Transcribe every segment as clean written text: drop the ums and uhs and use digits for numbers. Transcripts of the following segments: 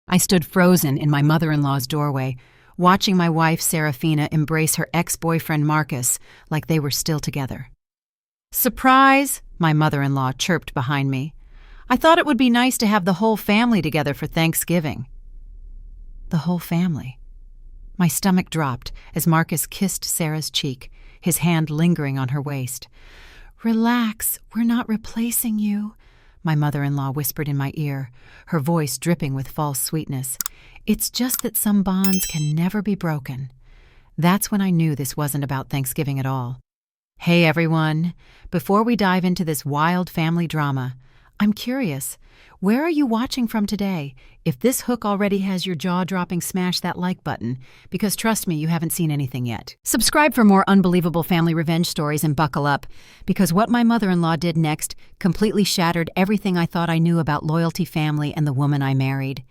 I stood frozen in my mother-in-law's doorway, watching my wife Serafina embrace her ex-boyfriend Marcus like they were still together. "Surprise!" my mother-in-law chirped behind me. "I thought it would be nice to have the whole family together for Thanksgiving." The whole family. My stomach dropped as Marcus kissed Sarah's cheek, his hand lingering on her waist. "Relax, we're not replacing you," my mother-in-law whispered in my ear, her voice dripping with false sweetness. "It's just that some bonds can never be broken." That's when I knew this wasn't about Thanksgiving at all. Hey everyone, before we dive into this wild family drama, I'm curious, where are you watching from today? If this hook already has your jaw-dropping, smash that like button, because trust me, you haven't seen anything yet. Subscribe for more unbelievable family revenge stories and buckle up, because what my mother-in-law did next completely shattered everything I thought I knew about loyalty, family, and the woman I married.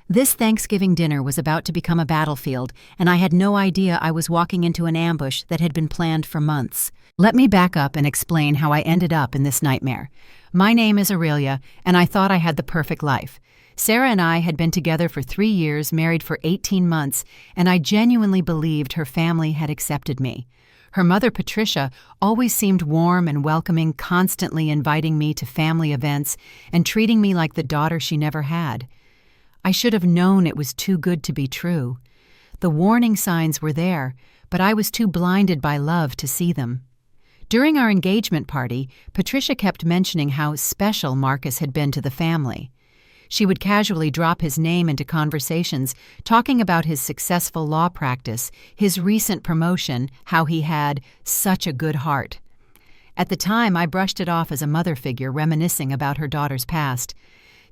This Thanksgiving dinner was about to become a battlefield, and I had no idea I was walking into an ambush that had been planned for months. Let me back up and explain how I ended up in this nightmare. My name is Aurelia, and I thought I had the perfect life. Sarah and I had been together for 3 years, married for 18 months, and I genuinely believed her family had accepted me. Her mother, Patricia, always seemed warm and welcoming, constantly inviting me to family events and treating me like the daughter she never had. I should have known it was too good to be true. The warning signs were there, but I was too blinded by love to see them. During our engagement party, Patricia kept mentioning how special Marcus had been to the family. She would casually drop his name into conversations, talking about his successful law practice, his recent promotion, how he had such a good heart. At the time, I brushed it off as a mother figure reminiscing about her daughter's past.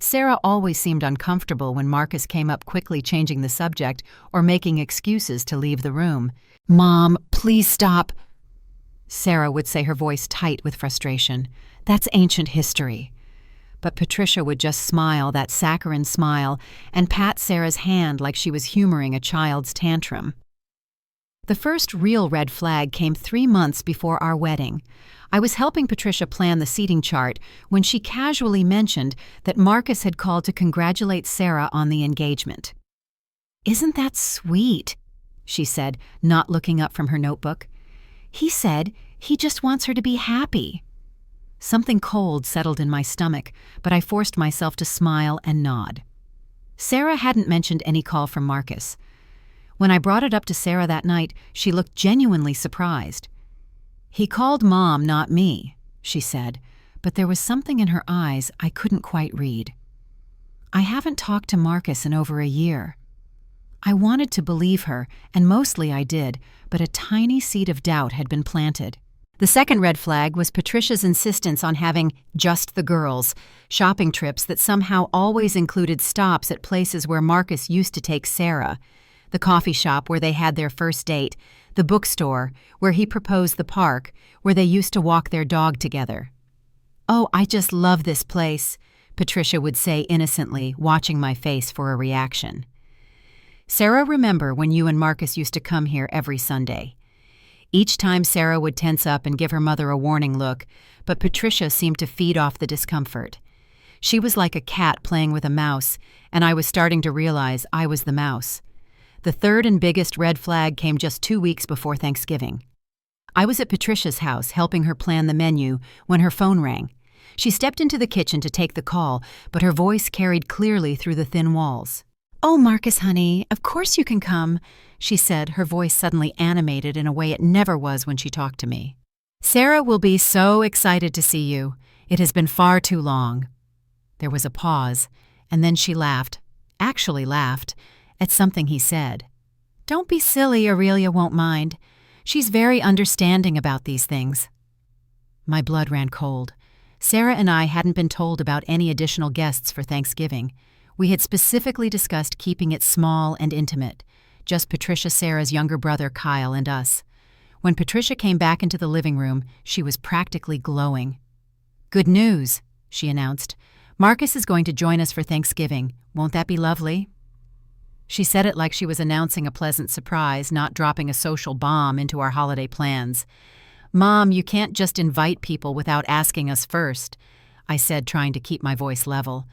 Sarah always seemed uncomfortable when Marcus came up, quickly changing the subject or making excuses to leave the room. "Mom, please stop," Sarah would say, her voice tight with frustration. "That's ancient history." But Patricia would just smile, that saccharine smile, and pat Sarah's hand like she was humoring a child's tantrum. The first real red flag came 3 months before our wedding. I was helping Patricia plan the seating chart when she casually mentioned that Marcus had called to congratulate Sarah on the engagement. "Isn't that sweet?" she said, not looking up from her notebook. "He said he just wants her to be happy." Something cold settled in my stomach, but I forced myself to smile and nod. Sarah hadn't mentioned any call from Marcus. When I brought it up to Sarah that night, she looked genuinely surprised. "He called Mom, not me," she said, but there was something in her eyes I couldn't quite read. I haven't talked to Marcus in over a year. I wanted to believe her, and mostly I did, but a tiny seed of doubt had been planted. The second red flag was Patricia's insistence on having just the girls, shopping trips that somehow always included stops at places where Marcus used to take Sarah, the coffee shop where they had their first date, the bookstore where he proposed, the park where they used to walk their dog together. "Oh, I just love this place," Patricia would say innocently, watching my face for a reaction. "Sarah, remember when you and Marcus used to come here every Sunday?" Each time Sarah would tense up and give her mother a warning look, but Patricia seemed to feed off the discomfort. She was like a cat playing with a mouse, and I was starting to realize I was the mouse. The third and biggest red flag came just 2 weeks before Thanksgiving. I was at Patricia's house helping her plan the menu when her phone rang. She stepped into the kitchen to take the call, but her voice carried clearly through the thin walls. "Oh, Marcus, honey, of course you can come," she said, her voice suddenly animated in a way it never was when she talked to me. "Sarah will be so excited to see you. It has been far too long." There was a pause, and then she laughed, actually laughed, at something he said. "Don't be silly, Aurelia won't mind. She's very understanding about these things." My blood ran cold. Sarah and I hadn't been told about any additional guests for Thanksgiving. We had specifically discussed keeping it small and intimate, just Patricia, Sarah's younger brother, Kyle, and us. When Patricia came back into the living room, she was practically glowing. "Good news," she announced. "Marcus is going to join us for Thanksgiving. Won't that be lovely?" She said it like she was announcing a pleasant surprise, not dropping a social bomb into our holiday plans. "Mom, you can't just invite people without asking us first," I said, trying to keep my voice level.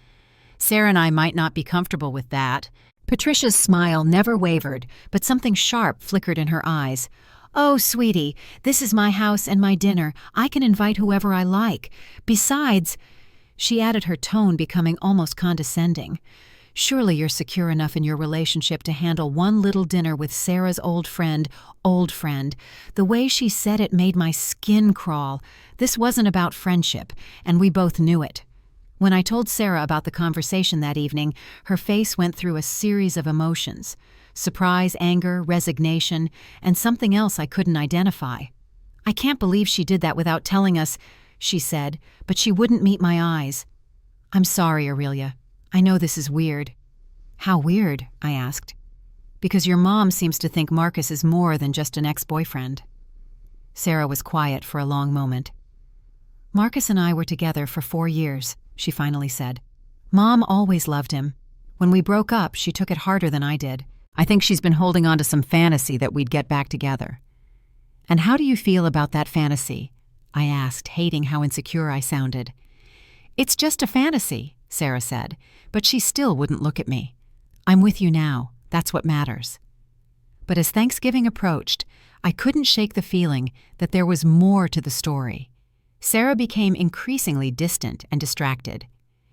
Sarah and I might not be comfortable with that. Patricia's smile never wavered, but something sharp flickered in her eyes. Oh, sweetie, this is my house and my dinner. I can invite whoever I like. Besides, she added, her tone becoming almost condescending, surely you're secure enough in your relationship to handle one little dinner with Sarah's old friend. The way she said it made my skin crawl. This wasn't about friendship, and we both knew it. When I told Sarah about the conversation that evening, her face went through a series of emotions: surprise, anger, resignation, and something else I couldn't identify. I can't believe she did that without telling us, she said, but she wouldn't meet my eyes. I'm sorry, Aurelia. I know this is weird. How weird? I asked. Because your mom seems to think Marcus is more than just an ex-boyfriend. Sarah was quiet for a long moment. Marcus and I were together for 4 years, she finally said. Mom always loved him. When we broke up, she took it harder than I did. I think she's been holding on to some fantasy that we'd get back together. And how do you feel about that fantasy? I asked, hating how insecure I sounded. It's just a fantasy, Sarah said, but she still wouldn't look at me. I'm with you now. That's what matters. But as Thanksgiving approached, I couldn't shake the feeling that there was more to the story. Sarah became increasingly distant and distracted.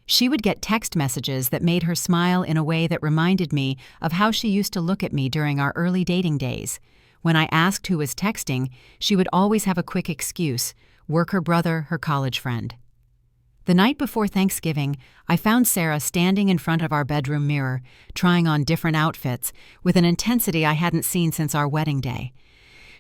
She would get text messages that made her smile in a way that reminded me of how she used to look at me during our early dating days. When I asked who was texting, she would always have a quick excuse: work, her brother, her college friend. The night before Thanksgiving, I found Sarah standing in front of our bedroom mirror, trying on different outfits with an intensity I hadn't seen since our wedding day.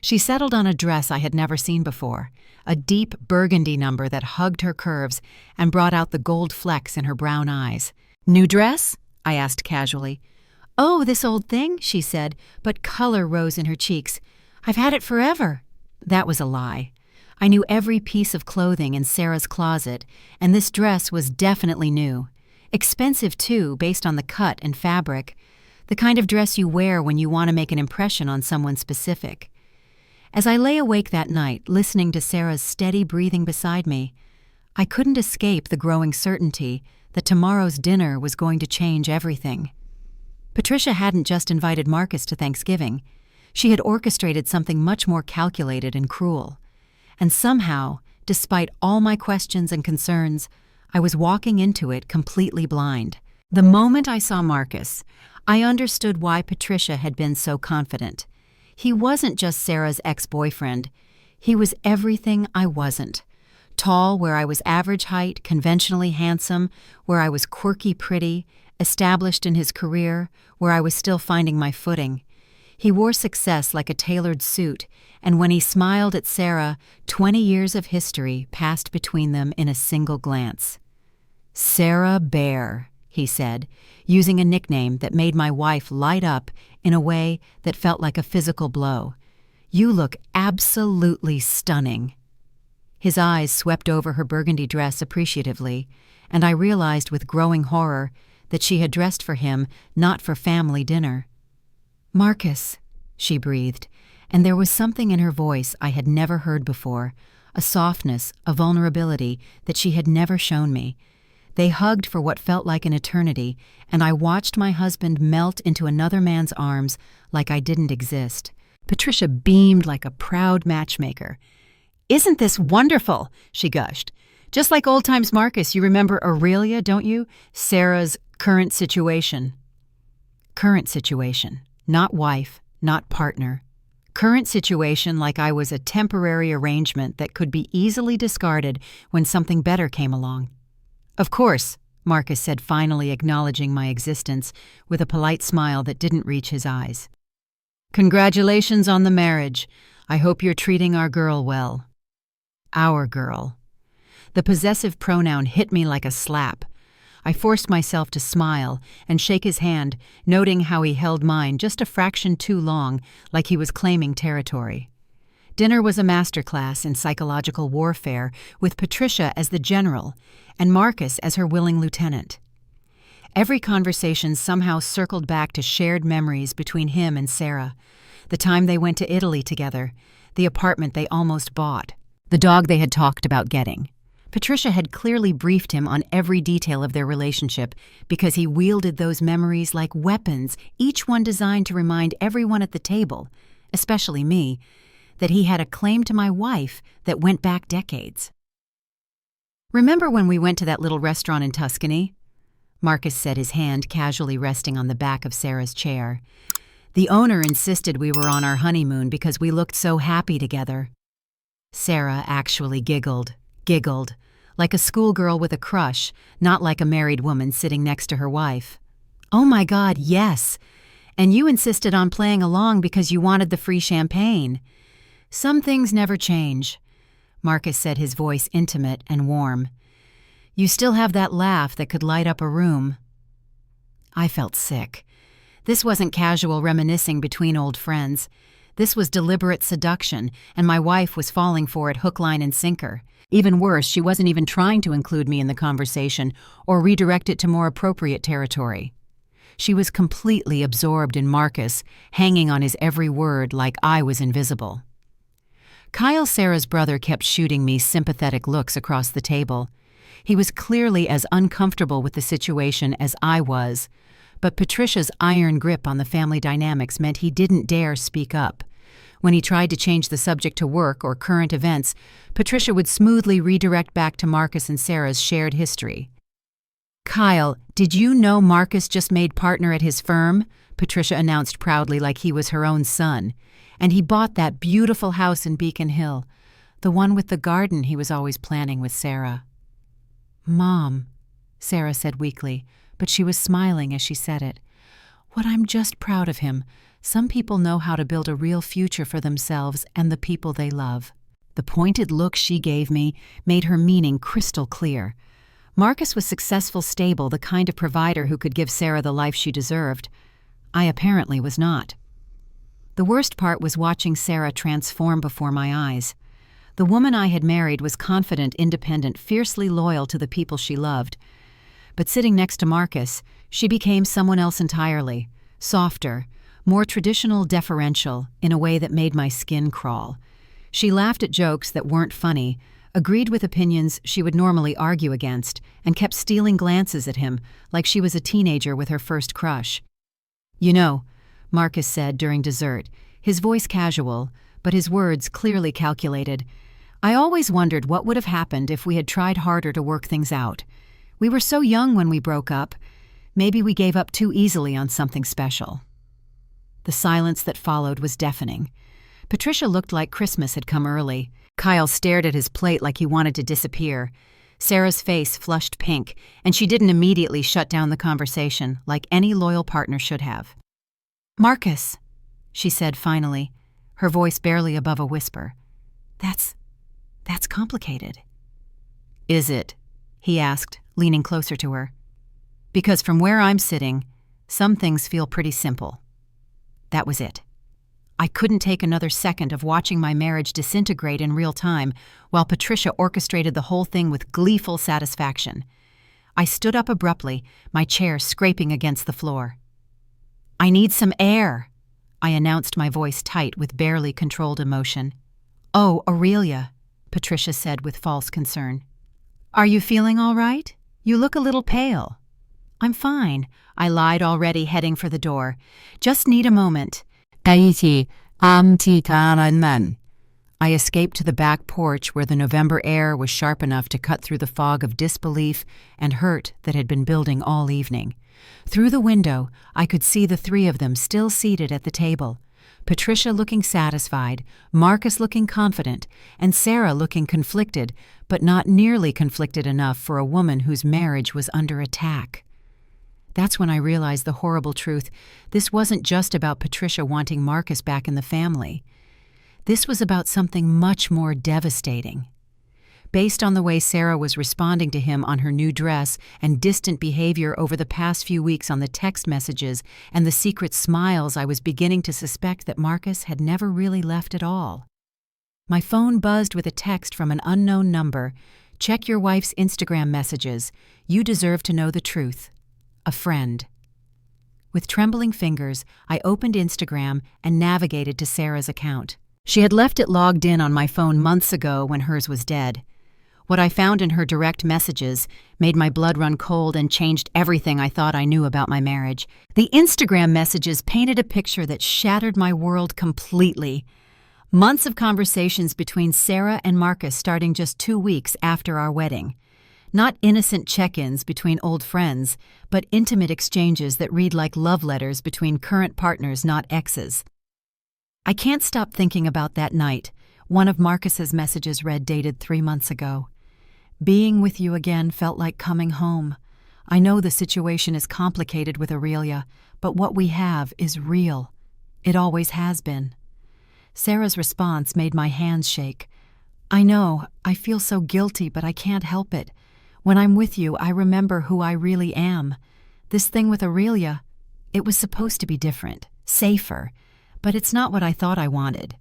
She settled on a dress I had never seen before, a deep burgundy number that hugged her curves and brought out the gold flecks in her brown eyes. New dress? I asked casually. Oh, this old thing, she said, but color rose in her cheeks. I've had it forever. That was a lie. I knew every piece of clothing in Sarah's closet, and this dress was definitely new. Expensive, too, based on the cut and fabric. The kind of dress you wear when you want to make an impression on someone specific. As I lay awake that night, listening to Sarah's steady breathing beside me, I couldn't escape the growing certainty that tomorrow's dinner was going to change everything. Patricia hadn't just invited Marcus to Thanksgiving. She had orchestrated something much more calculated and cruel. And somehow, despite all my questions and concerns, I was walking into it completely blind. The moment I saw Marcus, I understood why Patricia had been so confident. He wasn't just Sarah's ex-boyfriend. He was everything I wasn't. Tall where I was average height, conventionally handsome where I was quirky pretty, established in his career where I was still finding my footing. He wore success like a tailored suit, and when he smiled at Sarah, 20 years of history passed between them in a single glance. Sarah Bear, he said, using a nickname that made my wife light up in a way that felt like a physical blow. You look absolutely stunning. His eyes swept over her burgundy dress appreciatively, and I realized with growing horror that she had dressed for him, not for family dinner. Marcus, she breathed, and there was something in her voice I had never heard before, a softness, a vulnerability that she had never shown me. They hugged for what felt like an eternity, and I watched my husband melt into another man's arms like I didn't exist. Patricia beamed like a proud matchmaker. Isn't this wonderful? She gushed. Just like old times Marcus, you remember Aurelia, don't you? Sarah's current situation. Current situation. Not wife, not partner. Current situation like I was a temporary arrangement that could be easily discarded when something better came along. Of course, Marcus said, finally acknowledging my existence with a polite smile that didn't reach his eyes. Congratulations on the marriage. I hope you're treating our girl well. Our girl. The possessive pronoun hit me like a slap. I forced myself to smile and shake his hand, noting how he held mine just a fraction too long, like he was claiming territory. Dinner was a masterclass in psychological warfare, with Patricia as the general and Marcus as her willing lieutenant. Every conversation somehow circled back to shared memories between him and Sarah, the time they went to Italy together, the apartment they almost bought, the dog they had talked about getting. Patricia had clearly briefed him on every detail of their relationship because he wielded those memories like weapons, each one designed to remind everyone at the table, especially me, that he had a claim to my wife that went back decades. "Remember when we went to that little restaurant in Tuscany?" Marcus said, his hand casually resting on the back of Sarah's chair. "The owner insisted we were on our honeymoon because we looked so happy together." Sarah actually giggled, like a schoolgirl with a crush, not like a married woman sitting next to her wife. "Oh my God, yes! And you insisted on playing along because you wanted the free champagne." "Some things never change," Marcus said, his voice intimate and warm. "You still have that laugh that could light up a room." I felt sick. This wasn't casual reminiscing between old friends. This was deliberate seduction, and my wife was falling for it hook, line, and sinker. Even worse, she wasn't even trying to include me in the conversation or redirect it to more appropriate territory. She was completely absorbed in Marcus, hanging on his every word like I was invisible. Kyle, Sarah's brother, kept shooting me sympathetic looks across the table. He was clearly as uncomfortable with the situation as I was, but Patricia's iron grip on the family dynamics meant he didn't dare speak up. When he tried to change the subject to work or current events, Patricia would smoothly redirect back to Marcus and Sarah's shared history. "Kyle, did you know Marcus just made partner at his firm?" Patricia announced proudly like he was her own son. "And he bought that beautiful house in Beacon Hill, the one with the garden he was always planning with Sarah." "Mom," Sarah said weakly, but she was smiling as she said it. "What I'm just proud of him. Some people know how to build a real future for themselves and the people they love." The pointed look she gave me made her meaning crystal clear. Marcus was successful, stable, the kind of provider who could give Sarah the life she deserved. I apparently was not. The worst part was watching Sarah transform before my eyes. The woman I had married was confident, independent, fiercely loyal to the people she loved. But sitting next to Marcus, she became someone else entirely, softer, more traditional, deferential, in a way that made my skin crawl. She laughed at jokes that weren't funny, agreed with opinions she would normally argue against, and kept stealing glances at him like she was a teenager with her first crush. "You know," Marcus said during dessert, his voice casual, but his words clearly calculated, "I always wondered what would have happened if we had tried harder to work things out. We were so young when we broke up. Maybe we gave up too easily on something special." The silence that followed was deafening. Patricia looked like Christmas had come early. Kyle stared at his plate like he wanted to disappear. Sarah's face flushed pink, and she didn't immediately shut down the conversation like any loyal partner should have. "Marcus," she said finally, her voice barely above a whisper. That's complicated." "Is it?" he asked, leaning closer to her. "Because from where I'm sitting, some things feel pretty simple." That was it. I couldn't take another second of watching my marriage disintegrate in real time while Patricia orchestrated the whole thing with gleeful satisfaction. I stood up abruptly, my chair scraping against the floor. "I need some air," I announced, my voice tight with barely controlled emotion. "Oh, Aurelia," Patricia said with false concern. "Are you feeling all right? You look a little pale." "I'm fine," I lied, already heading for the door. "Just need a moment." I escaped to the back porch where the November air was sharp enough to cut through the fog of disbelief and hurt that had been building all evening. Through the window, I could see the three of them still seated at the table. Patricia looking satisfied, Marcus looking confident, and Sarah looking conflicted, but not nearly conflicted enough for a woman whose marriage was under attack. That's when I realized the horrible truth. This wasn't just about Patricia wanting Marcus back in the family. This was about something much more devastating. Based on the way Sarah was responding to him on her new dress and distant behavior over the past few weeks on the text messages and the secret smiles, I was beginning to suspect that Marcus had never really left at all. My phone buzzed with a text from an unknown number. "Check your wife's Instagram messages. You deserve to know the truth. A friend." With trembling fingers, I opened Instagram and navigated to Sarah's account. She had left it logged in on my phone months ago when hers was dead. What I found in her direct messages made my blood run cold and changed everything I thought I knew about my marriage. The Instagram messages painted a picture that shattered my world completely. Months of conversations between Sarah and Marcus starting just 2 weeks after our wedding. Not innocent check-ins between old friends, but intimate exchanges that read like love letters between current partners, not exes. I can't stop thinking about that night. One of Marcus's messages read, dated 3 months ago. Being with you again felt like coming home. I know the situation is complicated with Aurelia, but what we have is real. It always has been. Sarah's response made my hands shake. I know, I feel so guilty, but I can't help it. When I'm with you, I remember who I really am. This thing with Aurelia, it was supposed to be different, safer, but it's not what I thought I wanted.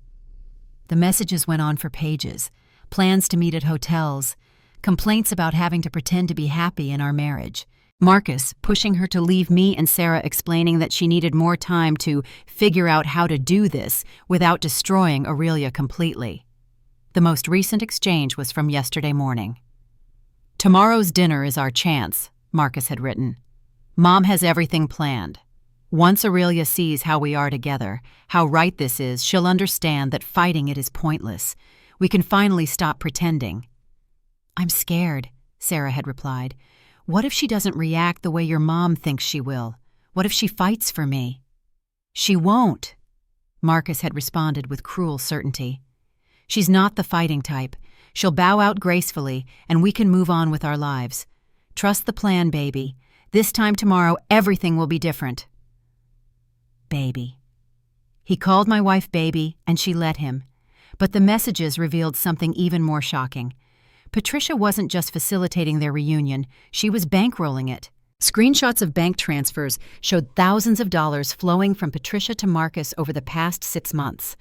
The messages went on for pages. Plans to meet at hotels, complaints about having to pretend to be happy in our marriage. Marcus pushing her to leave me, and Sarah explaining that she needed more time to figure out how to do this without destroying Aurelia completely. The most recent exchange was from yesterday morning. Tomorrow's dinner is our chance, Marcus had written. Mom has everything planned. Once Aurelia sees how we are together, how right this is, she'll understand that fighting it is pointless. We can finally stop pretending. I'm scared, Sarah had replied. What if she doesn't react the way your mom thinks she will? What if she fights for me? She won't, Marcus had responded with cruel certainty. She's not the fighting type. She'll bow out gracefully, and we can move on with our lives. Trust the plan, baby. This time tomorrow, everything will be different. Baby. He called my wife baby, and she let him. But the messages revealed something even more shocking. Patricia wasn't just facilitating their reunion, she was bankrolling it. Screenshots of bank transfers showed thousands of dollars flowing from Patricia to Marcus over the past 6 months.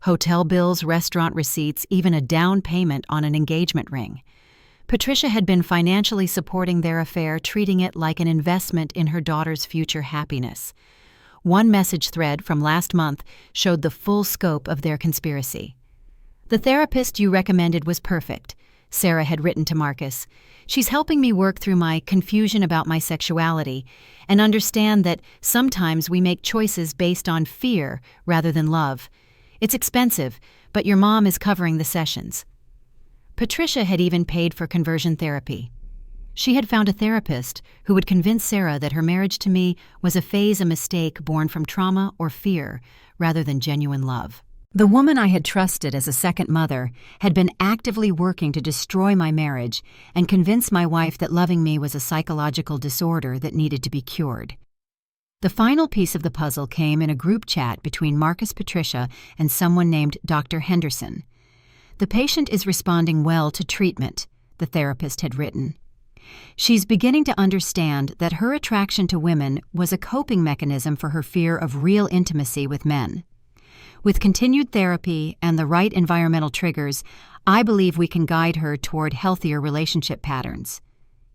Hotel bills, restaurant receipts, even a down payment on an engagement ring. Patricia had been financially supporting their affair, treating it like an investment in her daughter's future happiness. One message thread from last month showed the full scope of their conspiracy. The therapist you recommended was perfect, Sarah had written to Marcus. She's helping me work through my confusion about my sexuality and understand that sometimes we make choices based on fear rather than love. It's expensive, but your mom is covering the sessions. Patricia had even paid for conversion therapy. She had found a therapist who would convince Sarah that her marriage to me was a phase, a mistake born from trauma or fear rather than genuine love. The woman I had trusted as a second mother had been actively working to destroy my marriage and convince my wife that loving me was a psychological disorder that needed to be cured. The final piece of the puzzle came in a group chat between Marcus, Patricia, and someone named Dr. Henderson. The patient is responding well to treatment, the therapist had written. She's beginning to understand that her attraction to women was a coping mechanism for her fear of real intimacy with men. With continued therapy and the right environmental triggers, I believe we can guide her toward healthier relationship patterns.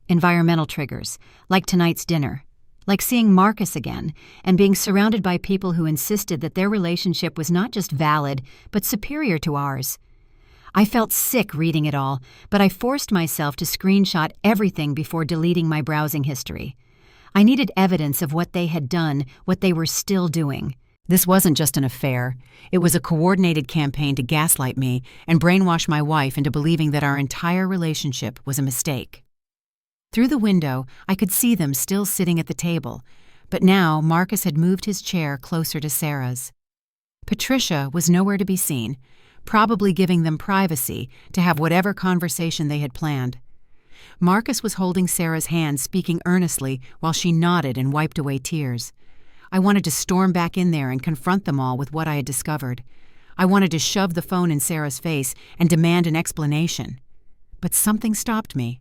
Environmental triggers, like tonight's dinner. Like seeing Marcus again and being surrounded by people who insisted that their relationship was not just valid, but superior to ours. I felt sick reading it all, but I forced myself to screenshot everything before deleting my browsing history. I needed evidence of what they had done, what they were still doing. This wasn't just an affair. It was a coordinated campaign to gaslight me and brainwash my wife into believing that our entire relationship was a mistake. Through the window, I could see them still sitting at the table, but now Marcus had moved his chair closer to Sarah's. Patricia was nowhere to be seen, probably giving them privacy to have whatever conversation they had planned. Marcus was holding Sarah's hand, speaking earnestly while she nodded and wiped away tears. I wanted to storm back in there and confront them all with what I had discovered. I wanted to shove the phone in Sarah's face and demand an explanation. But something stopped me.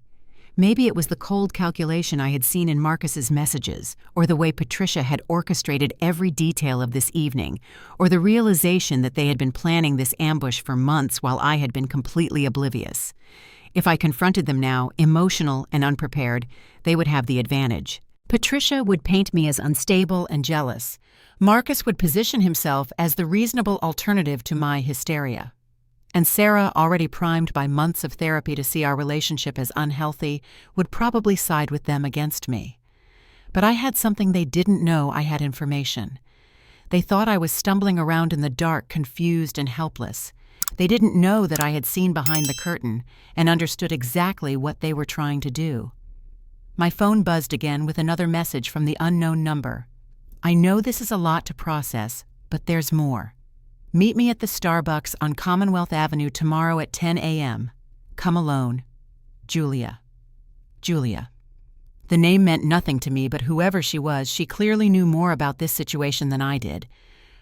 Maybe it was the cold calculation I had seen in Marcus's messages, or the way Patricia had orchestrated every detail of this evening, or the realization that they had been planning this ambush for months while I had been completely oblivious. If I confronted them now, emotional and unprepared, they would have the advantage. Patricia would paint me as unstable and jealous. Marcus would position himself as the reasonable alternative to my hysteria. And Sarah, already primed by months of therapy to see our relationship as unhealthy, would probably side with them against me. But I had something they didn't know. I had information. They thought I was stumbling around in the dark, confused and helpless. They didn't know that I had seen behind the curtain and understood exactly what they were trying to do. My phone buzzed again with another message from the unknown number. I know this is a lot to process, but there's more. Meet me at the Starbucks on Commonwealth Avenue tomorrow at 10 a.m. Come alone. Julia. Julia. The name meant nothing to me, but whoever she was, she clearly knew more about this situation than I did.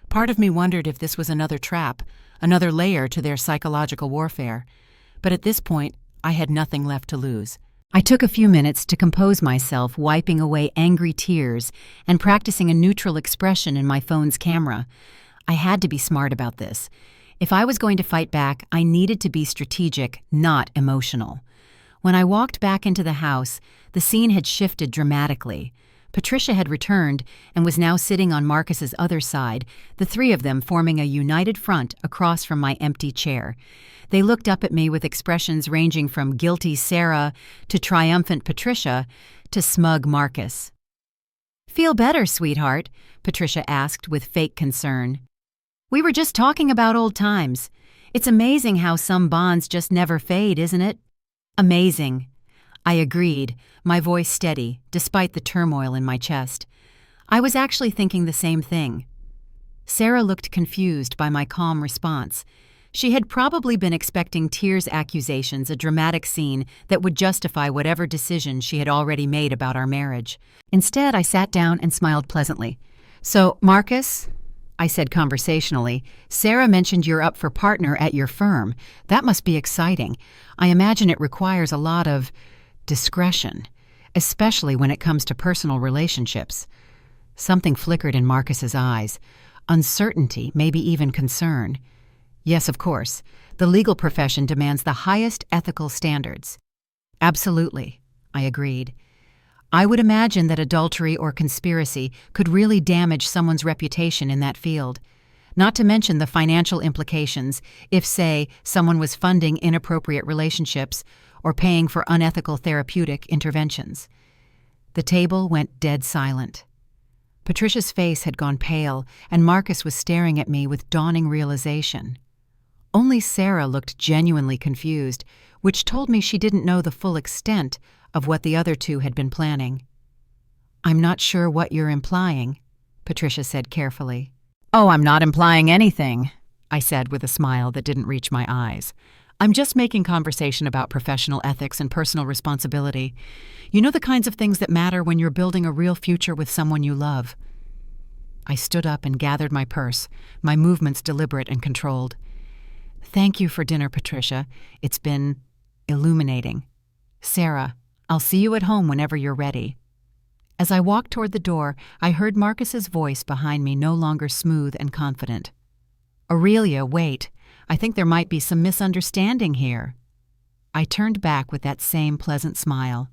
Part of me wondered if this was another trap, another layer to their psychological warfare. But at this point, I had nothing left to lose. I took a few minutes to compose myself, wiping away angry tears and practicing a neutral expression in my phone's camera. I had to be smart about this. If I was going to fight back, I needed to be strategic, not emotional. When I walked back into the house, the scene had shifted dramatically. Patricia had returned and was now sitting on Marcus's other side, the three of them forming a united front across from my empty chair. They looked up at me with expressions ranging from guilty Sarah to triumphant Patricia to smug Marcus. "Feel better, sweetheart?" Patricia asked with fake concern. "We were just talking about old times. It's amazing how some bonds just never fade, isn't it?" "Amazing." I agreed, my voice steady, despite the turmoil in my chest. I was actually thinking the same thing. Sarah looked confused by my calm response. She had probably been expecting tears, accusations, a dramatic scene that would justify whatever decision she had already made about our marriage. Instead, I sat down and smiled pleasantly. "So, Marcus," I said conversationally, "Sarah mentioned you're up for partner at your firm. That must be exciting. I imagine it requires a lot of discretion, especially when it comes to personal relationships." Something flickered in Marcus's eyes. Uncertainty, maybe even concern. "Yes, of course. The legal profession demands the highest ethical standards." "Absolutely," I agreed. I would imagine that adultery or conspiracy could really damage someone's reputation in that field. Not to mention the financial implications if, say, someone was funding inappropriate relationships or paying for unethical therapeutic interventions. The table went dead silent. Patricia's face had gone pale, and Marcus was staring at me with dawning realization. Only Sarah looked genuinely confused, which told me she didn't know the full extent of what the other two had been planning. "I'm not sure what you're implying," Patricia said carefully. "Oh, I'm not implying anything," I said with a smile that didn't reach my eyes. "I'm just making conversation about professional ethics and personal responsibility. You know, the kinds of things that matter when you're building a real future with someone you love." I stood up and gathered my purse, my movements deliberate and controlled. "Thank you for dinner, Patricia. It's been illuminating. Sarah, I'll see you at home whenever you're ready." As I walked toward the door, I heard Marcus's voice behind me, no longer smooth and confident. "Aurelia, wait. I think there might be some misunderstanding here." I turned back with that same pleasant smile.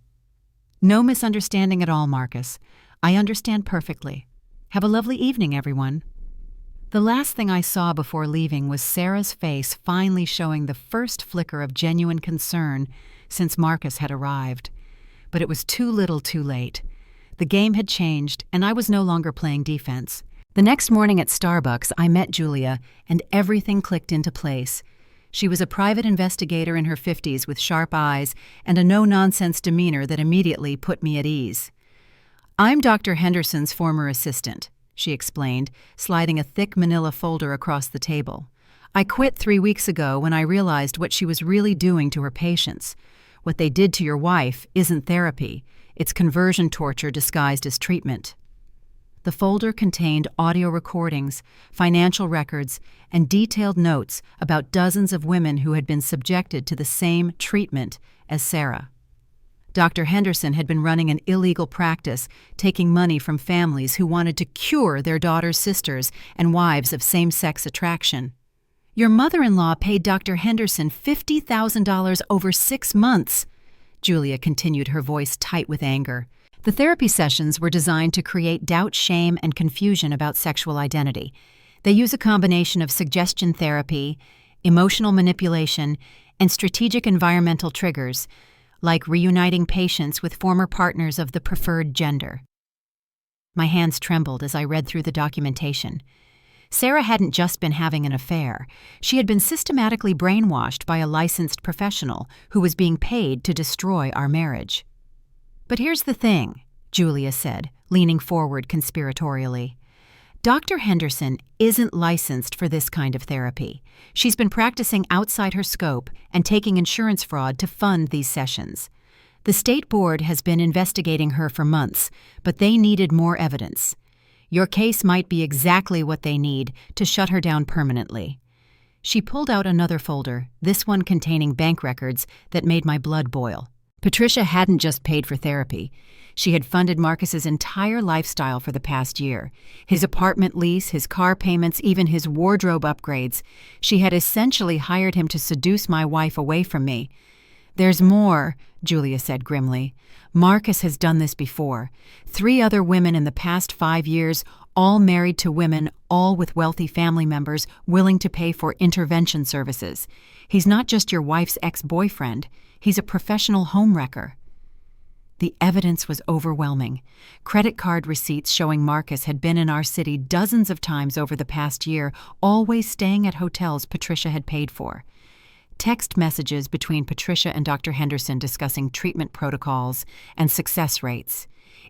"No misunderstanding at all, Marcus. I understand perfectly. Have a lovely evening, everyone." The last thing I saw before leaving was Sarah's face finally showing the first flicker of genuine concern since Marcus had arrived. But it was too little too late. The game had changed, and I was no longer playing defense. The next morning at Starbucks, I met Julia, and everything clicked into place. She was a private investigator in her 50s with sharp eyes and a no-nonsense demeanor that immediately put me at ease. "I'm Dr. Henderson's former assistant," she explained, sliding a thick manila folder across the table. "I quit 3 weeks ago when I realized what she was really doing to her patients. What they did to your wife isn't therapy. It's conversion torture disguised as treatment." The folder contained audio recordings, financial records, and detailed notes about dozens of women who had been subjected to the same treatment as Sarah. Dr. Henderson had been running an illegal practice, taking money from families who wanted to cure their daughters' sisters and wives of same-sex attraction. "Your mother-in-law paid Dr. Henderson $50,000 over 6 months, Julia continued, her voice tight with anger. The therapy sessions were designed to create doubt, shame, and confusion about sexual identity. They use a combination of suggestion therapy, emotional manipulation, and strategic environmental triggers, like reuniting patients with former partners of the preferred gender. My hands trembled as I read through the documentation. Sarah hadn't just been having an affair. She had been systematically brainwashed by a licensed professional who was being paid to destroy our marriage. "But here's the thing," Julia said, leaning forward conspiratorially. "Dr. Henderson isn't licensed for this kind of therapy. She's been practicing outside her scope and taking insurance fraud to fund these sessions. The state board has been investigating her for months, but they needed more evidence. Your case might be exactly what they need to shut her down permanently." She pulled out another folder, this one containing bank records that made my blood boil. Patricia hadn't just paid for therapy. She had funded Marcus's entire lifestyle for the past year. His apartment lease, his car payments, even his wardrobe upgrades. She had essentially hired him to seduce my wife away from me. "There's more," Julia said grimly. "Marcus has done this before. 3 other women in the past 5 years, all married to women, all with wealthy family members willing to pay for intervention services. He's not just your wife's ex-boyfriend. He's a professional homewrecker." The evidence was overwhelming. Credit card receipts showing Marcus had been in our city dozens of times over the past year, always staying at hotels Patricia had paid for. Text messages between Patricia and Dr. Henderson discussing treatment protocols and success rates.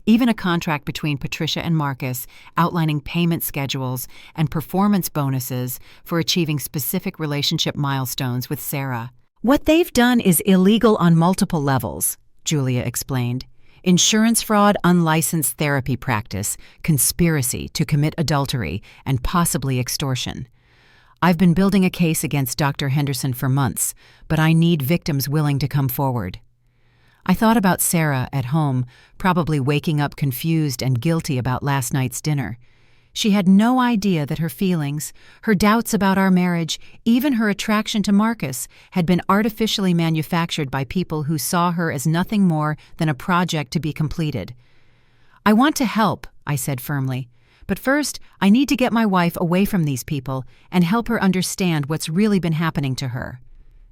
Even a contract between Patricia and Marcus outlining payment schedules and performance bonuses for achieving specific relationship milestones with Sarah. "What they've done is illegal on multiple levels," Julia explained. "Insurance fraud, unlicensed therapy practice, conspiracy to commit adultery, and possibly extortion. I've been building a case against Dr. Henderson for months, but I need victims willing to come forward." I thought about Sarah at home, probably waking up confused and guilty about last night's dinner. She had no idea that her feelings, her doubts about our marriage, even her attraction to Marcus, had been artificially manufactured by people who saw her as nothing more than a project to be completed. "I want to help," I said firmly. "But first, I need to get my wife away from these people and help her understand what's really been happening to her."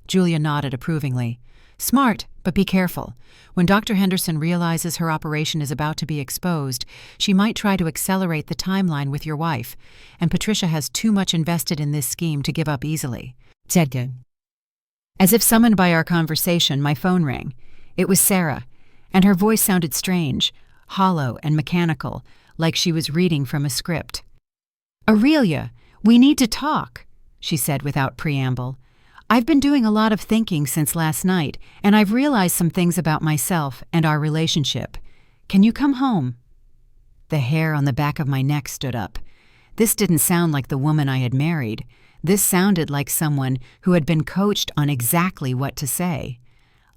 Julia nodded approvingly. "Smart, but be careful. When Dr. Henderson realizes her operation is about to be exposed, she might try to accelerate the timeline with your wife, and Patricia has too much invested in this scheme to give up easily." As if summoned by our conversation, my phone rang. It was Sarah, and her voice sounded strange, hollow and mechanical, like she was reading from a script. "Aurelia, we need to talk," she said without preamble. "I've been doing a lot of thinking since last night, and I've realized some things about myself and our relationship. Can you come home?" The hair on the back of my neck stood up. This didn't sound like the woman I had married. This sounded like someone who had been coached on exactly what to say.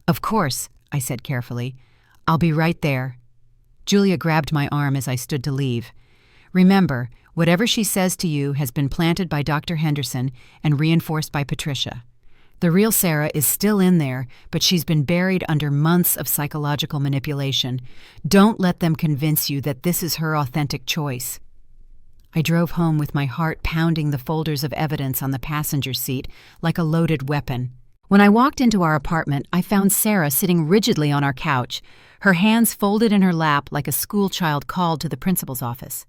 "Of course," I said carefully. "I'll be right there." Julia grabbed my arm as I stood to leave. "Remember, whatever she says to you has been planted by Dr. Henderson and reinforced by Patricia. The real Sarah is still in there, but she's been buried under months of psychological manipulation. Don't let them convince you that this is her authentic choice." I drove home with my heart pounding the folders of evidence on the passenger seat like a loaded weapon. When I walked into our apartment, I found Sarah sitting rigidly on our couch, her hands folded in her lap like a schoolchild called to the principal's office.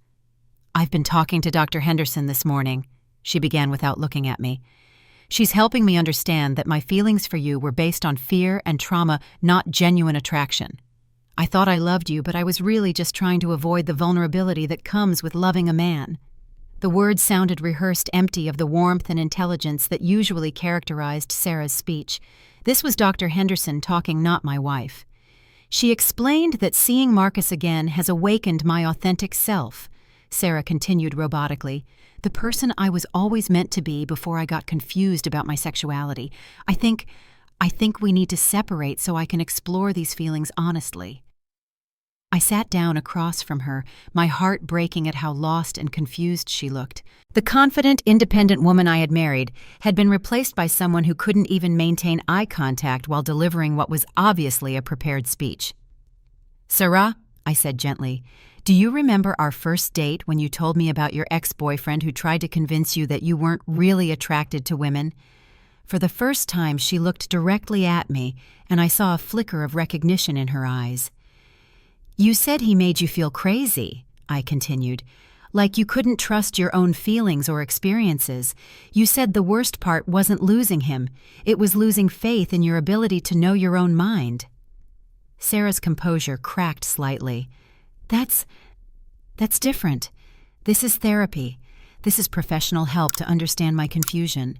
"I've been talking to Dr. Henderson this morning," she began without looking at me. "She's helping me understand that my feelings for you were based on fear and trauma, not genuine attraction. I thought I loved you, but I was really just trying to avoid the vulnerability that comes with loving a man." The words sounded rehearsed, empty of the warmth and intelligence that usually characterized Sarah's speech. This was Dr. Henderson talking, not my wife. "She explained that seeing Marcus again has awakened my authentic self," Sarah continued robotically. "The person I was always meant to be before I got confused about my sexuality. I think we need to separate so I can explore these feelings honestly." I sat down across from her, my heart breaking at how lost and confused she looked. The confident, independent woman I had married had been replaced by someone who couldn't even maintain eye contact while delivering what was obviously a prepared speech. "Sarah," I said gently, "do you remember our first date when you told me about your ex-boyfriend who tried to convince you that you weren't really attracted to women? For the first time, she looked directly at me, and I saw a flicker of recognition in her eyes. "You said he made you feel crazy," I continued. "Like you couldn't trust your own feelings or experiences. You said the worst part wasn't losing him. It was losing faith in your ability to know your own mind." Sarah's composure cracked slightly. That's different. This is therapy. This is professional help to understand my confusion."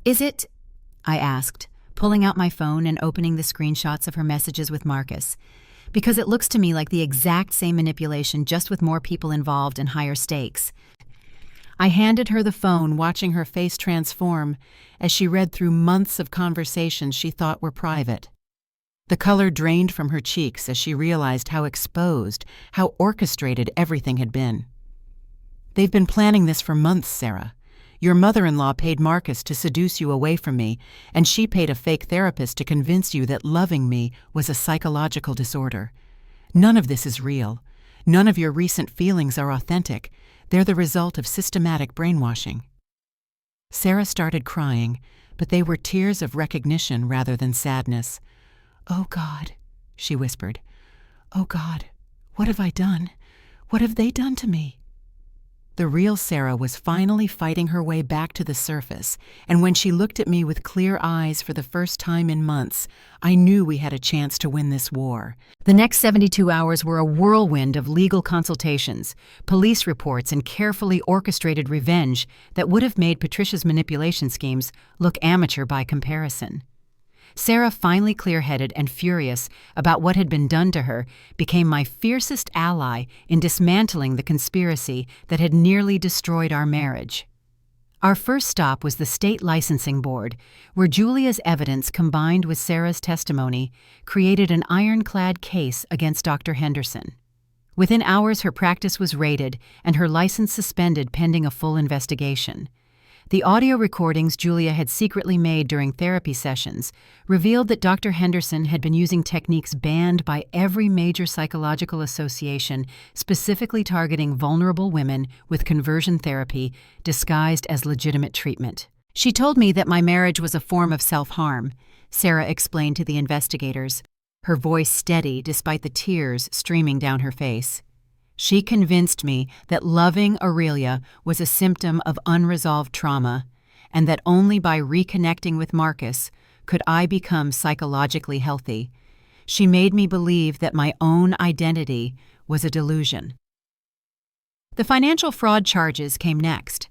"Is it?" I asked, pulling out my phone and opening the screenshots of her messages with Marcus. "Because it looks to me like the exact same manipulation, just with more people involved and higher stakes." I handed her the phone, watching her face transform as she read through months of conversations she thought were private. The color drained from her cheeks as she realized how exposed, how orchestrated everything had been. "They've been planning this for months, Sarah. Your mother-in-law paid Marcus to seduce you away from me, and she paid a fake therapist to convince you that loving me was a psychological disorder. None of this is real. None of your recent feelings are authentic. They're the result of systematic brainwashing." Sarah started crying, but they were tears of recognition rather than sadness. "Oh, God," she whispered. "Oh, God, what have I done? What have they done to me?" The real Sarah was finally fighting her way back to the surface, and when she looked at me with clear eyes for the first time in months, I knew we had a chance to win this war. The next 72 hours were a whirlwind of legal consultations, police reports, and carefully orchestrated revenge that would have made Patricia's manipulation schemes look amateur by comparison. Sarah, finally clear-headed and furious about what had been done to her, became my fiercest ally in dismantling the conspiracy that had nearly destroyed our marriage. Our first stop was the State Licensing Board, where Julia's evidence combined with Sarah's testimony created an ironclad case against Dr. Henderson. Within hours, her practice was raided and her license suspended pending a full investigation. The audio recordings Julia had secretly made during therapy sessions revealed that Dr. Henderson had been using techniques banned by every major psychological association, specifically targeting vulnerable women with conversion therapy disguised as legitimate treatment. "She told me that my marriage was a form of self-harm," Sarah explained to the investigators, her voice steady despite the tears streaming down her face. "She convinced me that loving Aurelia was a symptom of unresolved trauma, and that only by reconnecting with Marcus could I become psychologically healthy. She made me believe that my own identity was a delusion." The financial fraud charges came next.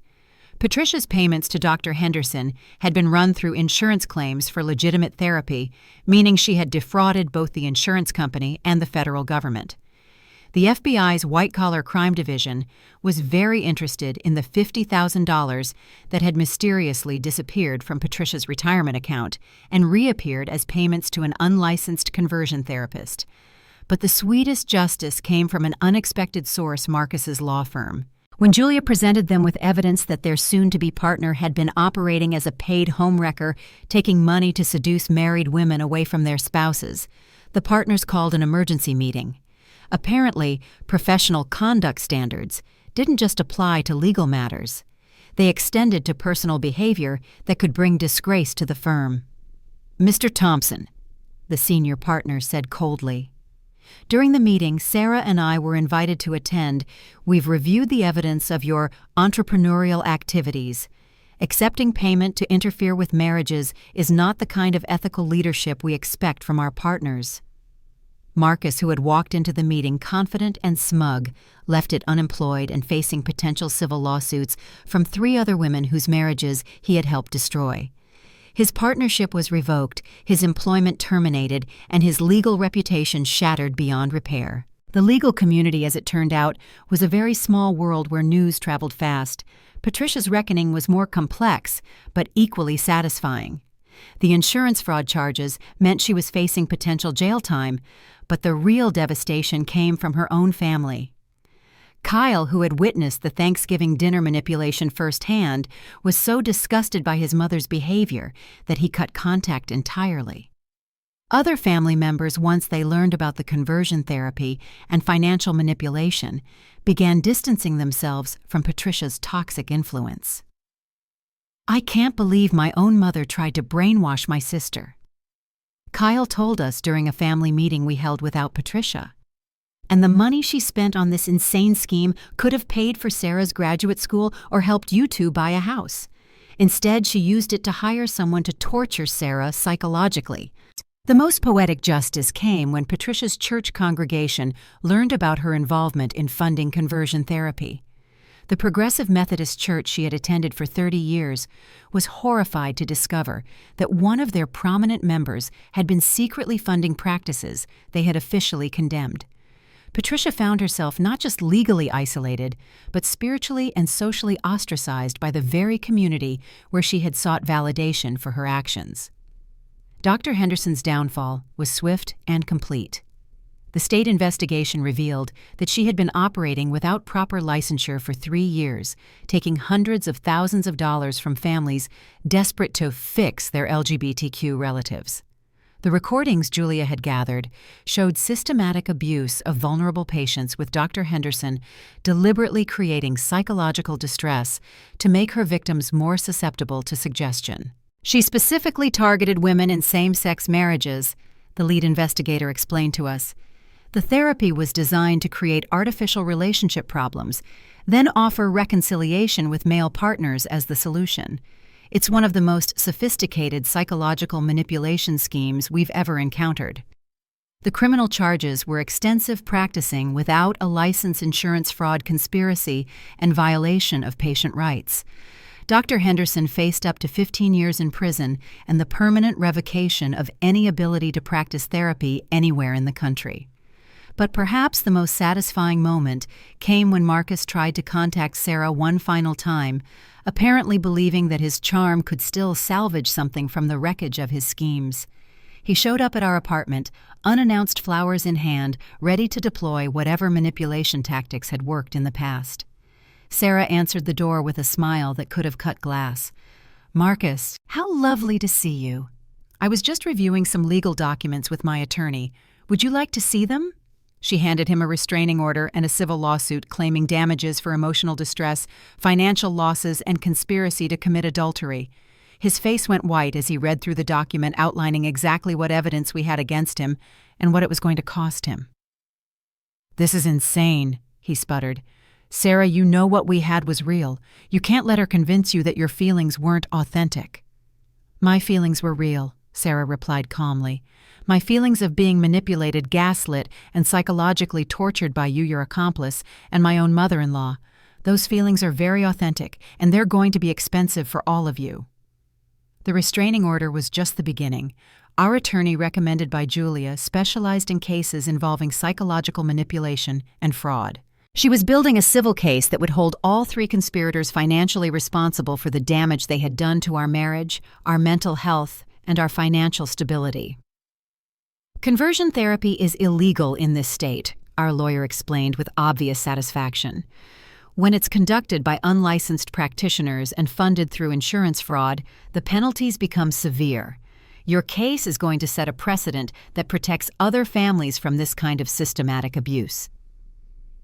Patricia's payments to Dr. Henderson had been run through insurance claims for legitimate therapy, meaning she had defrauded both the insurance company and the federal government. The FBI's white-collar crime division was very interested in the $50,000 that had mysteriously disappeared from Patricia's retirement account and reappeared as payments to an unlicensed conversion therapist. But the sweetest justice came from an unexpected source, Marcus's law firm. When Julia presented them with evidence that their soon-to-be partner had been operating as a paid homewrecker, taking money to seduce married women away from their spouses, the partners called an emergency meeting. Apparently, professional conduct standards didn't just apply to legal matters. They extended to personal behavior that could bring disgrace to the firm. "Mr. Thompson," the senior partner said coldly. "During the meeting Sarah and I were invited to attend, we've reviewed the evidence of your entrepreneurial activities. Accepting payment to interfere with marriages is not the kind of ethical leadership we expect from our partners." Marcus, who had walked into the meeting confident and smug, left it unemployed and facing potential civil lawsuits from 3 other women whose marriages he had helped destroy. His partnership was revoked, his employment terminated, and his legal reputation shattered beyond repair. The legal community, as it turned out, was a very small world where news traveled fast. Patricia's reckoning was more complex, but equally satisfying. The insurance fraud charges meant she was facing potential jail time, but the real devastation came from her own family. Kyle, who had witnessed the Thanksgiving dinner manipulation firsthand, was so disgusted by his mother's behavior that he cut contact entirely. Other family members, once they learned about the conversion therapy and financial manipulation, began distancing themselves from Patricia's toxic influence. I can't believe my own mother tried to brainwash my sister. Kyle told us during a family meeting we held without Patricia. And the money she spent on this insane scheme could have paid for Sarah's graduate school or helped you two buy a house. Instead, she used it to hire someone to torture Sarah psychologically. The most poetic justice came when Patricia's church congregation learned about her involvement in funding conversion therapy. The Progressive Methodist Church she had attended for 30 years was horrified to discover that one of their prominent members had been secretly funding practices they had officially condemned. Patricia found herself not just legally isolated, but spiritually and socially ostracized by the very community where she had sought validation for her actions. Dr. Henderson's downfall was swift and complete. The state investigation revealed that she had been operating without proper licensure for 3 years, taking hundreds of thousands of dollars from families desperate to fix their LGBTQ relatives. The recordings Julia had gathered showed systematic abuse of vulnerable patients, with Dr. Henderson deliberately creating psychological distress to make her victims more susceptible to suggestion. She specifically targeted women in same-sex marriages, the lead investigator explained to us. The therapy was designed to create artificial relationship problems, then offer reconciliation with male partners as the solution. It's one of the most sophisticated psychological manipulation schemes we've ever encountered. The criminal charges were extensive practicing without a license, insurance fraud, conspiracy, and violation of patient rights. Dr. Henderson faced up to 15 years in prison and the permanent revocation of any ability to practice therapy anywhere in the country. But perhaps the most satisfying moment came when Marcus tried to contact Sarah one final time, apparently believing that his charm could still salvage something from the wreckage of his schemes. He showed up at our apartment, unannounced, flowers in hand, ready to deploy whatever manipulation tactics had worked in the past. Sarah answered the door with a smile that could have cut glass. "Marcus, how lovely to see you. I was just reviewing some legal documents with my attorney. Would you like to see them?" She handed him a restraining order and a civil lawsuit claiming damages for emotional distress, financial losses, and conspiracy to commit adultery. His face went white as he read through the document outlining exactly what evidence we had against him and what it was going to cost him. "This is insane," he sputtered. "Sarah, you know what we had was real. You can't let her convince you that your feelings weren't authentic." "My feelings were real," Sarah replied calmly. "My feelings of being manipulated, gaslit, and psychologically tortured by you, your accomplice, and my own mother-in-law. Those feelings are very authentic, and they're going to be expensive for all of you." The restraining order was just the beginning. Our attorney, recommended by Julia, specialized in cases involving psychological manipulation and fraud. She was building a civil case that would hold all 3 conspirators financially responsible for the damage they had done to our marriage, our mental health, and our financial stability. "Conversion therapy is illegal in this state," our lawyer explained with obvious satisfaction. "When it's conducted by unlicensed practitioners and funded through insurance fraud, the penalties become severe. Your case is going to set a precedent that protects other families from this kind of systematic abuse."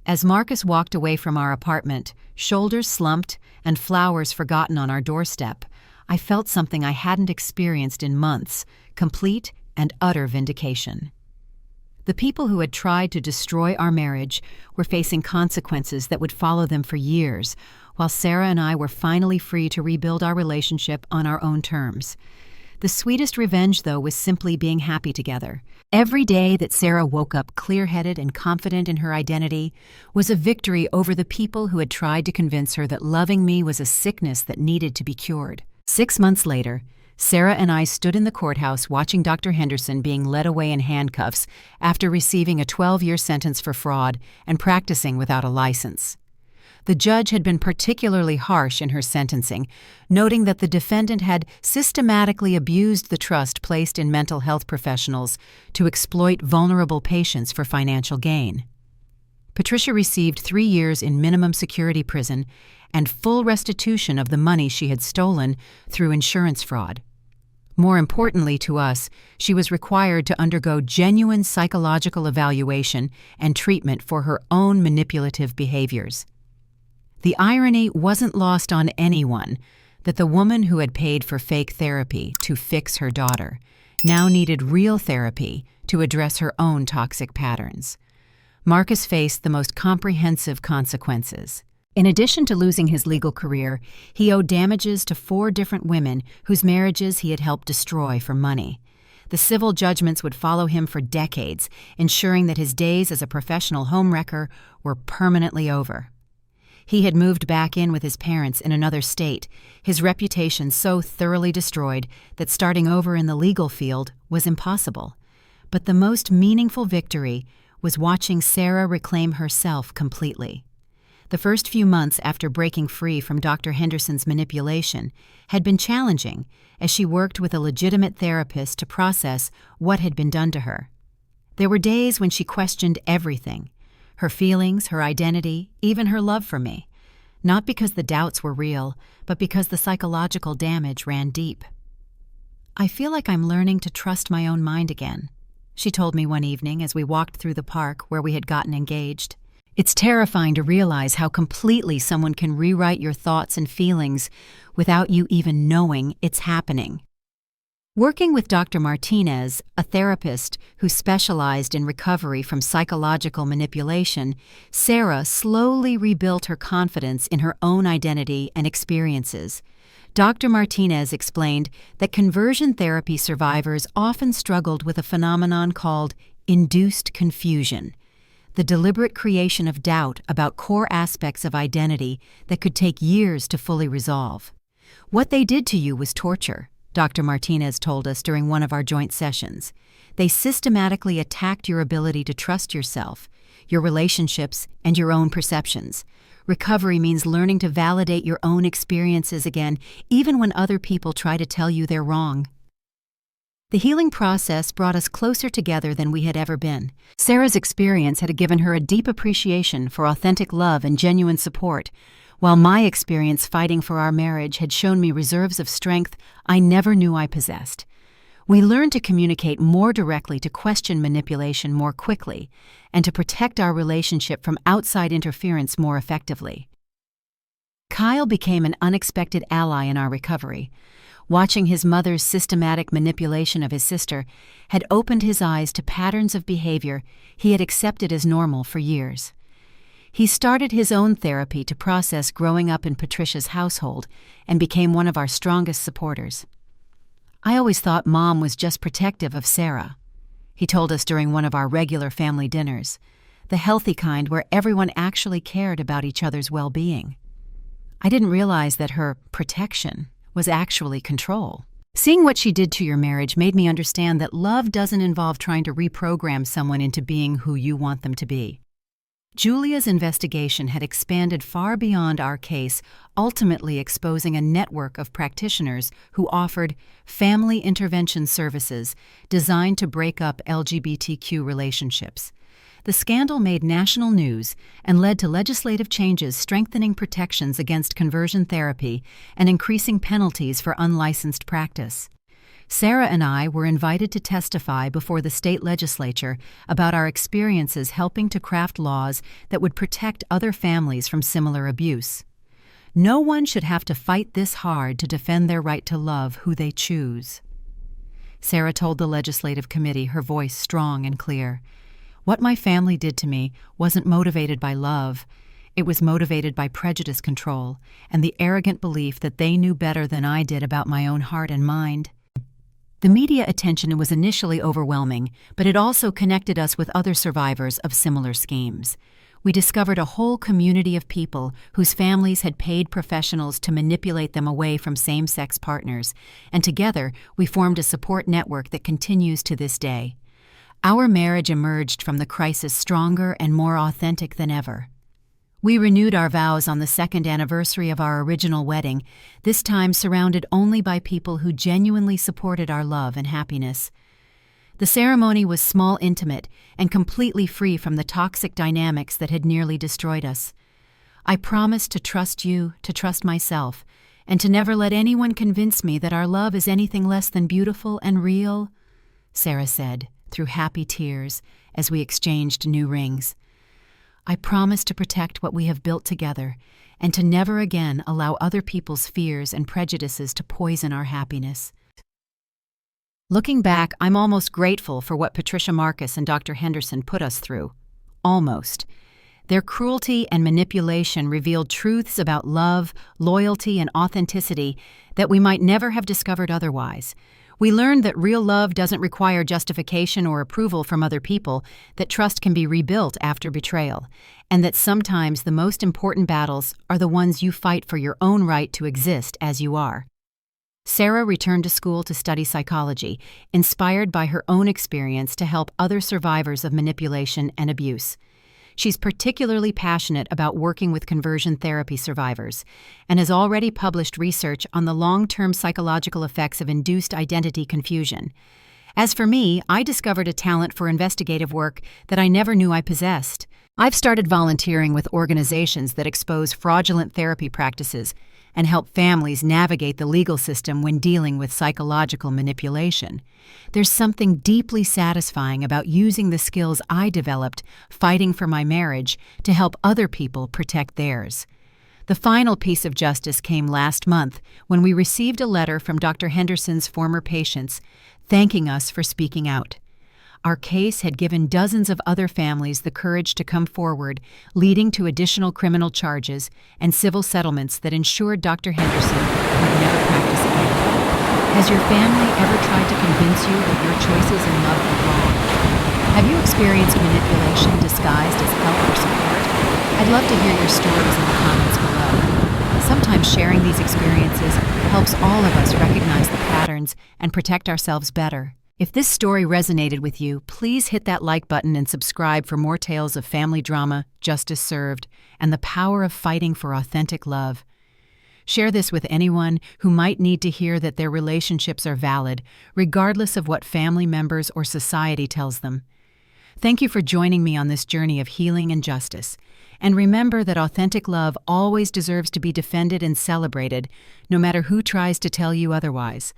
As Marcus walked away from our apartment, shoulders slumped and flowers forgotten on our doorstep, I felt something I hadn't experienced in months: complete and utter vindication. The people who had tried to destroy our marriage were facing consequences that would follow them for years, while Sarah and I were finally free to rebuild our relationship on our own terms. The sweetest revenge, though, was simply being happy together. Every day that Sarah woke up clear-headed and confident in her identity was a victory over the people who had tried to convince her that loving me was a sickness that needed to be cured. 6 months later, Sarah and I stood in the courthouse watching Dr. Henderson being led away in handcuffs after receiving a 12-year sentence for fraud and practicing without a license. The judge had been particularly harsh in her sentencing, noting that the defendant had systematically abused the trust placed in mental health professionals to exploit vulnerable patients for financial gain. Patricia received 3 years in minimum security prison and full restitution of the money she had stolen through insurance fraud. More importantly to us, she was required to undergo genuine psychological evaluation and treatment for her own manipulative behaviors. The irony wasn't lost on anyone. that the woman who had paid for fake therapy to fix her daughter now needed real therapy to address her own toxic patterns. Marcus faced the most comprehensive consequences. In addition to losing his legal career, he owed damages to 4 different women whose marriages he had helped destroy for money. The civil judgments would follow him for decades, ensuring that his days as a professional homewrecker were permanently over. He had moved back in with his parents in another state, his reputation so thoroughly destroyed that starting over in the legal field was impossible. But the most meaningful victory was watching Sarah reclaim herself completely. The first few months after breaking free from Dr. Henderson's manipulation had been challenging as she worked with a legitimate therapist to process what had been done to her. There were days when she questioned everything, her feelings, her identity, even her love for me, not because the doubts were real, but because the psychological damage ran deep. "I feel like I'm learning to trust my own mind again," she told me one evening as we walked through the park where we had gotten engaged. "It's terrifying to realize how completely someone can rewrite your thoughts and feelings without you even knowing it's happening." Working with Dr. Martinez, a therapist who specialized in recovery from psychological manipulation, Sarah slowly rebuilt her confidence in her own identity and experiences. Dr. Martinez explained that conversion therapy survivors often struggled with a phenomenon called induced confusion, the deliberate creation of doubt about core aspects of identity that could take years to fully resolve. "What they did to you was torture," Dr. Martinez told us during one of our joint sessions. "They systematically attacked your ability to trust yourself, your relationships, and your own perceptions. Recovery means learning to validate your own experiences again, even when other people try to tell you they're wrong." The healing process brought us closer together than we had ever been. Sarah's experience had given her a deep appreciation for authentic love and genuine support, while my experience fighting for our marriage had shown me reserves of strength I never knew I possessed. We learned to communicate more directly, to question manipulation more quickly, and to protect our relationship from outside interference more effectively. Kyle became an unexpected ally in our recovery. Watching his mother's systematic manipulation of his sister had opened his eyes to patterns of behavior he had accepted as normal for years. He started his own therapy to process growing up in Patricia's household and became one of our strongest supporters. "I always thought Mom was just protective of Sarah," he told us during one of our regular family dinners, the healthy kind where everyone actually cared about each other's well-being. "I didn't realize that her protection was actually control. Seeing what she did to your marriage made me understand that love doesn't involve trying to reprogram someone into being who you want them to be." Julia's investigation had expanded far beyond our case, ultimately exposing a network of practitioners who offered family intervention services designed to break up LGBTQ relationships. The scandal made national news and led to legislative changes strengthening protections against conversion therapy and increasing penalties for unlicensed practice. Sarah and I were invited to testify before the state legislature about our experiences helping to craft laws that would protect other families from similar abuse. No one should have to fight this hard to defend their right to love who they choose. Sarah told the legislative committee, her voice strong and clear. "What my family did to me wasn't motivated by love. It was motivated by prejudice control and the arrogant belief that they knew better than I did about my own heart and mind." The media attention was initially overwhelming, but it also connected us with other survivors of similar schemes. We discovered a whole community of people whose families had paid professionals to manipulate them away from same-sex partners, and together we formed a support network that continues to this day. Our marriage emerged from the crisis stronger and more authentic than ever. We renewed our vows on the 2nd anniversary of our original wedding, this time surrounded only by people who genuinely supported our love and happiness. The ceremony was small, intimate, and completely free from the toxic dynamics that had nearly destroyed us. "I promised to trust you, to trust myself, and to never let anyone convince me that our love is anything less than beautiful and real," Sarah said, through happy tears, as we exchanged new rings. I promise to protect what we have built together and to never again allow other people's fears and prejudices to poison our happiness. Looking back, I'm almost grateful for what Patricia Marcus and Dr. Henderson put us through. Almost. Their cruelty and manipulation revealed truths about love, loyalty, and authenticity that we might never have discovered otherwise. We learned that real love doesn't require justification or approval from other people, that trust can be rebuilt after betrayal, and that sometimes the most important battles are the ones you fight for your own right to exist as you are. Sarah returned to school to study psychology, inspired by her own experience to help other survivors of manipulation and abuse. She's particularly passionate about working with conversion therapy survivors and has already published research on the long-term psychological effects of induced identity confusion. As for me, I discovered a talent for investigative work that I never knew I possessed. I've started volunteering with organizations that expose fraudulent therapy practices and help families navigate the legal system when dealing with psychological manipulation. There's something deeply satisfying about using the skills I developed fighting for my marriage to help other people protect theirs. The final piece of justice came last month when we received a letter from Dr. Henderson's former patients thanking us for speaking out. Our case had given dozens of other families the courage to come forward, leading to additional criminal charges and civil settlements that ensured Dr. Henderson would never practice again. Has your family ever tried to convince you that your choices in love were wrong? Have you experienced manipulation disguised as help or support? I'd love to hear your stories in the comments below. Sometimes sharing these experiences helps all of us recognize the patterns and protect ourselves better. If this story resonated with you, please hit that like button and subscribe for more tales of family drama, justice served, and the power of fighting for authentic love. Share this with anyone who might need to hear that their relationships are valid, regardless of what family members or society tells them. Thank you for joining me on this journey of healing and justice. And remember that authentic love always deserves to be defended and celebrated, no matter who tries to tell you otherwise.